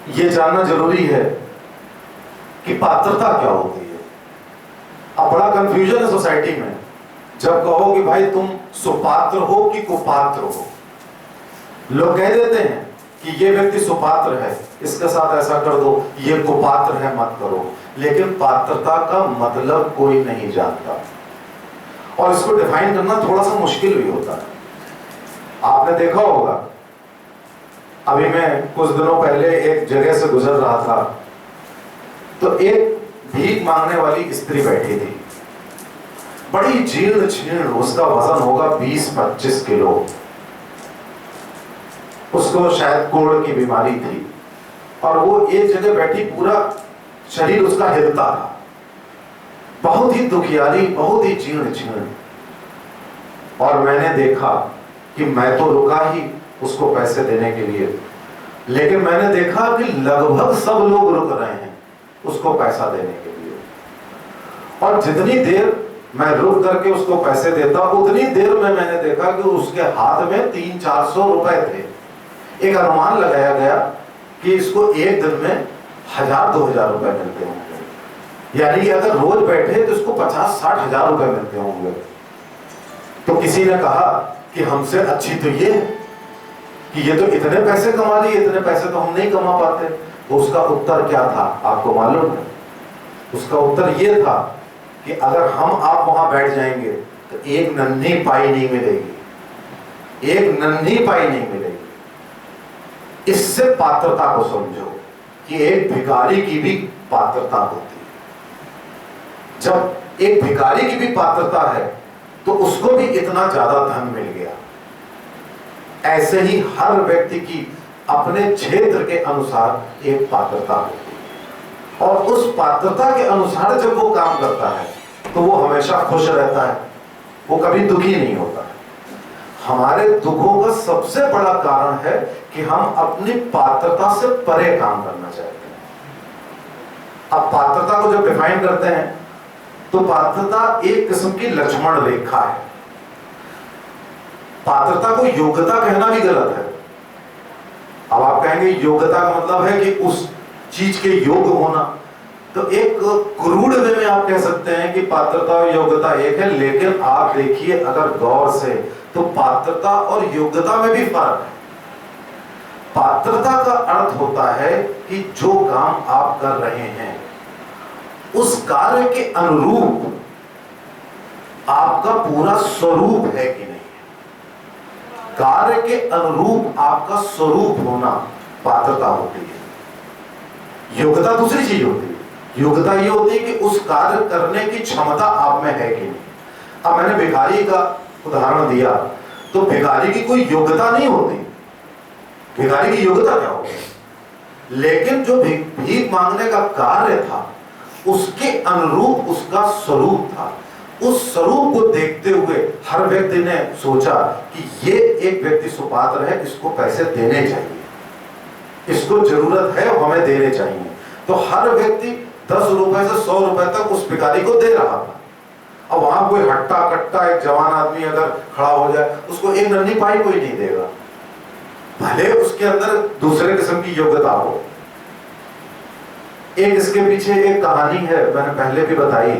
ये जानना जरूरी है कि पात्रता क्या होती है। अब बड़ा कंफ्यूजन है सोसाइटी में। जब कहो कि भाई तुम सुपात्र हो कि कुपात्र हो, लोग कह देते हैं कि ये व्यक्ति सुपात्र है, इसके साथ ऐसा कर दो, ये कुपात्र है, मत करो। लेकिन पात्रता का मतलब कोई नहीं जानता, और इसको डिफाइन करना थोड़ा सा मुश्किल भी होता है। आपने देखा होगा, अभी मैं कुछ दिनों पहले एक जगह से गुजर रहा था, तो एक भीख मांगने वाली स्त्री बैठी थी, बड़ी जीर्ण छीर्ण, उसका वजन होगा 20-25 किलो। उसको शायद कोढ़ की बीमारी थी, और वो एक जगह बैठी, पूरा शरीर उसका हिलता था, बहुत ही दुखियारी, बहुत ही जीर्ण छीर्ण। और मैंने देखा कि मैं तो रुका ही उसको पैसे देने के लिए, लेकिन मैंने देखा कि लगभग सब लोग रुक रहे हैं उसको पैसा देने के लिए। और जितनी देर मैं रुक करके उसको पैसे देता, उतनी देर में मैंने देखा कि उसके हाथ में 300-400 रुपए थे। एक अनुमान लगाया गया कि इसको एक दिन में 1000-2000 रुपए मिलते होंगे, यानी अगर रोज बैठे तो इसको 50-60 हजार रुपए मिलते होंगे। तो किसी ने कहा कि हमसे अच्छी तो ये कि ये तो इतने पैसे कमा रही है, इतने पैसे तो हम नहीं कमा पाते। तो उसका उत्तर क्या था आपको मालूम है? उसका उत्तर ये था कि अगर हम आप वहां बैठ जाएंगे तो एक नन्ही पाई नहीं मिलेगी, एक नन्ही पाई नहीं मिलेगी। इससे पात्रता को समझो कि एक भिखारी की भी पात्रता होती है। जब एक भिखारी की भी पात्रता है तो उसको भी इतना ज्यादा धन मिल गया। ऐसे ही हर व्यक्ति की अपने क्षेत्र के अनुसार एक पात्रता होती है, और उस पात्रता के अनुसार जब वो काम करता है तो वो हमेशा खुश रहता है, वो कभी दुखी नहीं होता है। हमारे दुखों का सबसे बड़ा कारण है कि हम अपनी पात्रता से परे काम करना चाहते हैं। अब पात्रता को जब डिफाइन करते हैं तो पात्रता एक किस्म की लक्ष्मण रेखा है। पात्रता को योग्यता कहना भी गलत है। अब आप कहेंगे योग्यता का मतलब है कि उस चीज के योग्य होना, तो एक क्रूड वे में आप कह सकते हैं कि पात्रता और योग्यता एक है। लेकिन आप देखिए अगर गौर से, तो पात्रता और योग्यता में भी फर्क है। पात्रता का अर्थ होता है कि जो काम आप कर रहे हैं उस कार्य के अनुरूप आपका पूरा स्वरूप है कि नहीं। कार्य के अनुरूप आपका स्वरूप होना पात्रता होती है। योग्यता दूसरी चीज होती है। योग्यता ये होती है कि उस कार्य करने की क्षमता आप में है कि नहीं। अब मैंने भिखारी का उदाहरण दिया, तो भिखारी की कोई योग्यता नहीं होती। भिखारी की योग्यता क्या होगी? लेकिन जो भीख मांगने का कार्य था उसके अनुरूप उसका स्वरूप था। उस स्वरूप को देखते हुए हर व्यक्ति ने सोचा कि ये एक व्यक्ति सुपात्र है, इसको पैसे देने चाहिए, इसको जरूरत है, हमें देने चाहिए। तो हर व्यक्ति 10 रुपए से 100 रुपए तक उस भिखारी को दे रहा था। अब वहां कोई हट्टा कट्टा एक जवान आदमी अगर खड़ा हो जाए, उसको एक नन्ही पाई कोई नहीं देगा, भले उसके अंदर दूसरे किस्म की योग्यता हो। एक इसके पीछे एक कहानी है, मैंने पहले भी बताई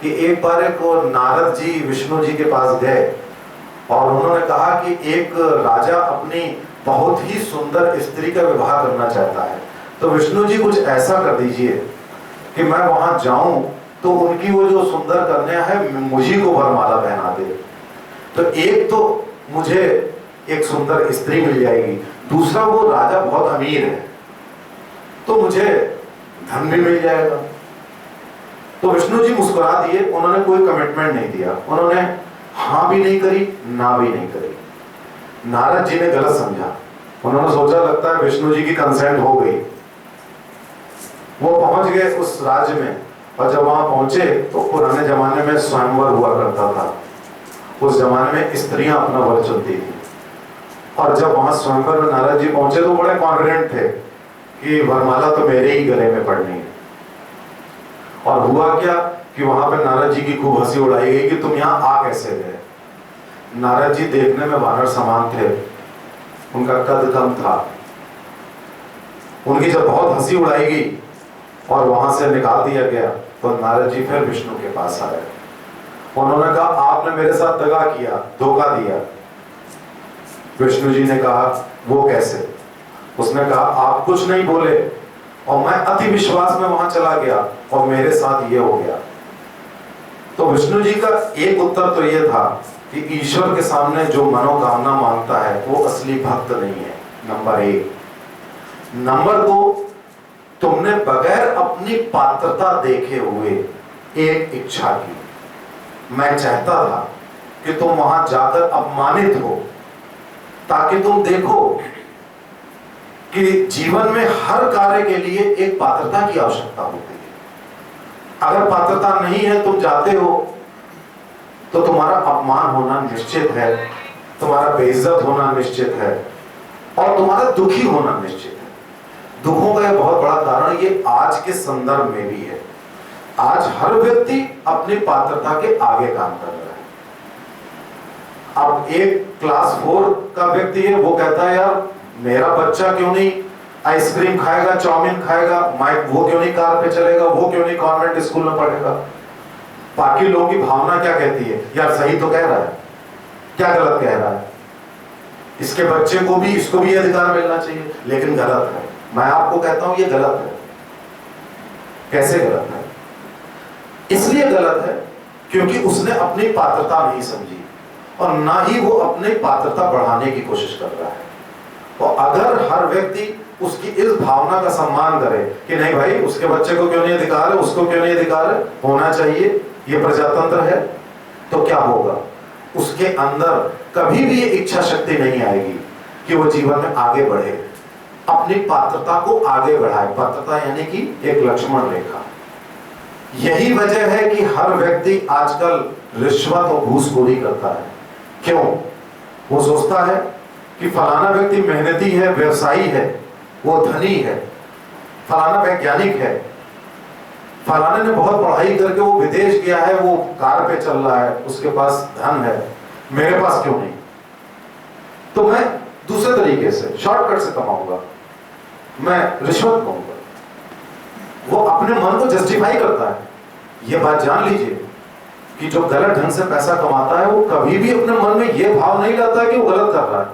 कि एक बार एक नारद जी विष्णु जी के पास गए और उन्होंने कहा कि एक राजा अपनी बहुत ही सुंदर स्त्री का विवाह करना चाहता है, तो विष्णु जी कुछ ऐसा कर दीजिए कि मैं वहां जाऊं तो उनकी वो जो सुंदर कन्या है मुझी को वरमाला पहना दे। तो एक तो मुझे एक सुंदर स्त्री मिल जाएगी, दूसरा वो राजा बहुत अमीर है तो मुझे धन भी मिल जाएगा। तो विष्णु जी मुस्कुरा दिए, उन्होंने कोई कमिटमेंट नहीं दिया, उन्होंने हाँ भी नहीं करी ना भी नहीं करी। नारद जी ने गलत समझा, उन्होंने सोचा लगता है विष्णु जी की कंसेंट हो गई। वो पहुंच गए उस राज्य में, और जब वहां पहुंचे तो पुराने जमाने में स्वयंवर हुआ करता था। उस जमाने में स्त्रियां अपना वर चुनती थी, और जब वहां स्वयंवर में नारद जी पहुंचे तो बड़े कॉन्फिडेंट थे कि वरमाला तो मेरे ही गले में पड़नी है। और हुआ क्या कि वहां पे नारद जी की खूब हंसी उड़ाई गई कि तुम यहाँ आ कैसे गए। नारद जी देखने में वानर समान थे, उनका कद कम था, उनकी जब बहुत हंसी उड़ाई गई और वहां से निकाल दिया गया, तो नारद जी फिर विष्णु के पास आए। उन्होंने कहा आपने मेरे साथ दगा किया, धोखा दिया। विष्णु जी ने कहा वो कैसे? उसने कहा आप कुछ नहीं बोले और मैं अति विश्वास में वहां चला गया और मेरे साथ ये हो गया। तो विष्णु जी का एक उत्तर तो ये था कि ईश्वर के सामने जो मनोकामना मांगता है वो असली भक्त नहीं है, नंबर एक। नंबर दो, तुमने बगैर अपनी पात्रता देखे हुए एक इच्छा की। मैं चाहता था कि तुम वहां जाकर अपमानित हो, ताकि तुम देखो कि जीवन में हर कार्य के लिए एक पात्रता की आवश्यकता होती है। अगर पात्रता नहीं है, तुम जाते हो तो तुम्हारा अपमान होना निश्चित है, तुम्हारा बेइज्जत होना निश्चित है और तुम्हारा दुखी होना निश्चित है। दुखों का यह बहुत बड़ा कारण ये आज के संदर्भ में भी है। आज हर व्यक्ति अपनी पात्रता के आगे काम कर रहा है। अब एक क्लास 4 का व्यक्ति है, वो कहता है यार मेरा बच्चा क्यों नहीं आइसक्रीम खाएगा, चाउमीन खाएगा, वो क्यों नहीं कार पे चलेगा, वो क्यों नहीं कॉन्वेंट स्कूल में पढ़ेगा। बाकी लोगों की भावना क्या कहती है? यार सही तो कह रहा है, क्या गलत कह रहा है? इसके बच्चे को भी, इसको भी अधिकार मिलना चाहिए, लेकिन गलत है। मैं आपको कहता हूं ये गलत है। कैसे गलत है? इसलिए गलत है क्योंकि उसने अपनी पात्रता नहीं समझी और ना ही वो अपनी पात्रता बढ़ाने की कोशिश कर रहा है। और अगर हर व्यक्ति उसकी इस भावना का सम्मान करे कि नहीं भाई उसके बच्चे को क्यों नहीं अधिकार है, उसको क्यों नहीं अधिकार है, होना चाहिए, ये प्रजातंत्र है, तो क्या होगा? उसके अंदर कभी भी ये इच्छा शक्ति नहीं आएगी कि वो जीवन में आगे बढ़े, अपनी पात्रता को आगे बढ़ाए। पात्रता यानी कि एक लक्ष्मण रेखा। यही वजह है कि हर व्यक्ति आजकल रिश्वत और घूसखोरी करता है। क्यों? वो सोचता है कि फलाना व्यक्ति मेहनती है, व्यवसायी है, वो धनी है, फलाना वैज्ञानिक है, फलाने ने बहुत पढ़ाई करके वो विदेश गया है, वो कार पे चल रहा है, उसके पास धन है, मेरे पास क्यों नहीं? तो मैं दूसरे तरीके से, शॉर्टकट से कमाऊंगा, मैं रिश्वत लूंगा। वो अपने मन को जस्टिफाई करता है। ये बात जान लीजिए कि जो गलत ढंग से पैसा कमाता है वो कभी भी अपने मन में ये भाव नहीं लाता कि वो गलत कर रहा है,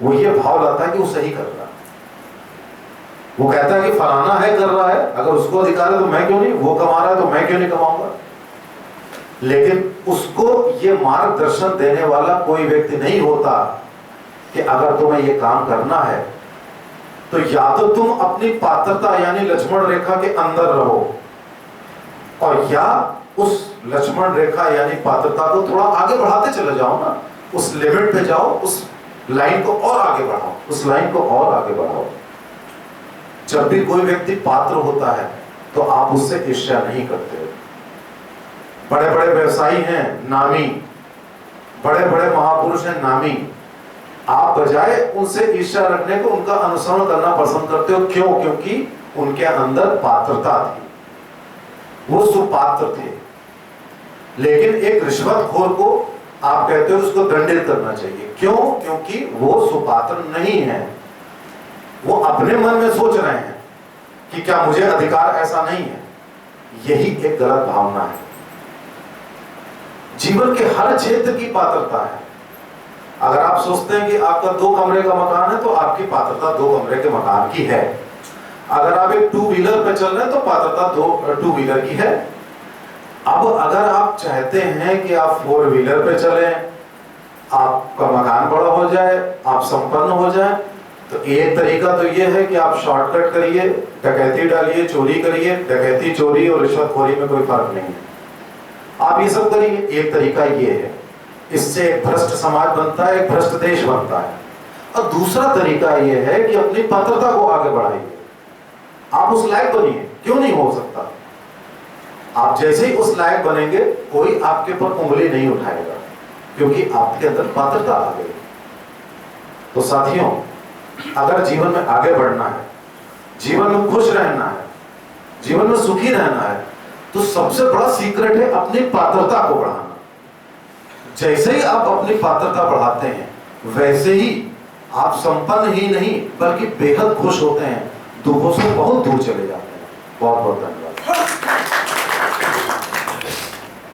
वो ये भाव लाता है कि वो सही कर रहा है। वो कहता है कि फलाना है कर रहा है, अगर उसको अधिकार है तो मैं क्यों नहीं, वो कमा रहा है तो मैं क्यों नहीं कमाऊंगा। लेकिन उसको ये मार्गदर्शन देने वाला कोई व्यक्ति नहीं होता कि अगर तुम्हें ये काम करना है तो या तो तुम अपनी पात्रता यानी लक्ष्मण रेखा के अंदर रहो और या उस लक्ष्मण रेखा यानी पात्रता को थोड़ा आगे बढ़ाते चले जाओ ना, उस लिमिट पे जाओ, उस लाइन को और आगे बढ़ाओ, उस लाइन को और आगे बढ़ाओ। जब भी कोई व्यक्ति पात्र होता है तो आप उससे ईर्ष्या नहीं करते। बड़े बड़े व्यवसायी हैं नामी, बड़े बड़े महापुरुष हैं नामी, आप बजाय उनसे ईर्ष्या रखने को उनका अनुसरण करना पसंद करते हो। क्यों? क्योंकि उनके अंदर पात्रता थी, वो सुपात्र थे। लेकिन एक रिश्वतखोर को आप कहते हो उसको दंडित करना चाहिए। क्यों? क्योंकि वो सुपात्र नहीं है। वो अपने मन में सोच रहे हैं कि क्या मुझे अधिकार ऐसा नहीं है। यही एक गलत भावना है। जीवन के हर क्षेत्र की पात्रता है। अगर आप सोचते हैं कि आपका 2 कमरे का मकान है तो आपकी पात्रता 2 कमरे के मकान की है। अगर आप एक 2 व्हीलर पे चल रहे हैं तो पात्रता 2 व्हीलर की है। अब अगर आप चाहते हैं कि आप 4 व्हीलर पे चलें, आपका मकान बड़ा हो जाए, आप संपन्न हो जाए, तो एक तरीका तो ये है कि आप शॉर्टकट करिए, डकैती डालिए, चोरी करिए। डकैती, चोरी और रिश्वतखोरी में कोई फर्क नहीं है, आप ये सब करिए। एक तरीका ये है, इससे एक भ्रष्ट समाज बनता है, एक भ्रष्ट देश बनता है। और दूसरा तरीका ये है कि अपनी पात्रता को आगे बढ़ाइए। आप उस लायक बनिए। क्यों नहीं हो सकता? आप जैसे ही उस लायक बनेंगे कोई आपके ऊपर उंगली नहीं उठाएगा, क्योंकि आपके अंदर पात्रता आ गई। तो साथियों, अगर जीवन में आगे बढ़ना है, जीवन में खुश रहना है, जीवन में सुखी रहना है, तो सबसे बड़ा सीक्रेट है अपनी पात्रता को बढ़ाना। जैसे ही आप अपनी पात्रता बढ़ाते हैं वैसे ही आप संपन्न ही नहीं बल्कि बेहद खुश होते हैं, दुखों से बहुत दूर चले जाते हैं। बहुत बहुत धन्यवाद।